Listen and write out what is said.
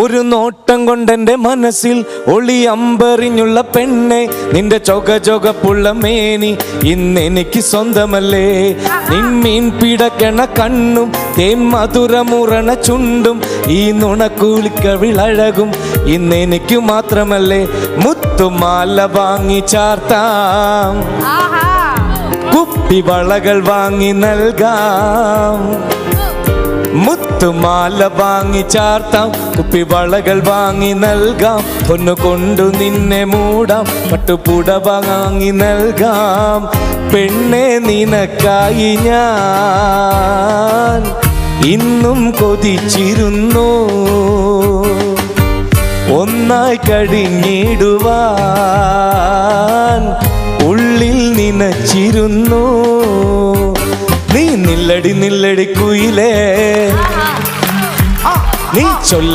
ഒരു നോട്ടം കൊണ്ടെന്റെ മനസ്സിൽ ഒളി അമ്പറിഞ്ഞുള്ള പെണ്ണെ, നിന്റെ ചൊകചൊകപ്പുള്ള മേനി ഇന്നെനിക്ക് സ്വന്തമല്ലേ. നിൻമീൻ പിടക്കണ കണ്ണും തേൻ മധുരമുറണ ചുണ്ടും ഈ നുണക്കൂലിക്കവിളഴകും ഇന്നെനിക്ക് മാത്രമല്ലേ. മുത്തുമാല വാങ്ങി ചാർത്താം, കുപ്പിവളകൾ വാങ്ങി നൽകാം. മുത്തുമാല വാങ്ങി ചാർത്താം, കുപ്പിവളകൾ വാങ്ങി നൽകാം. പൊന്നുകൊണ്ടു നിന്നെ മൂടാം, പട്ടുപുടവ വാങ്ങി നൽകാം. പെണ്ണെ നിനക്കായി ഞാൻ ഇന്നും കൊതിച്ചിരുന്നു, ഒന്നായി കഴിഞ്ഞിടുവാൻ ഉള്ളിൽ നനച്ചിരുന്നു. നീ നില്ലടി നില്ലടി കുയിലേ, നീ ചൊല്ല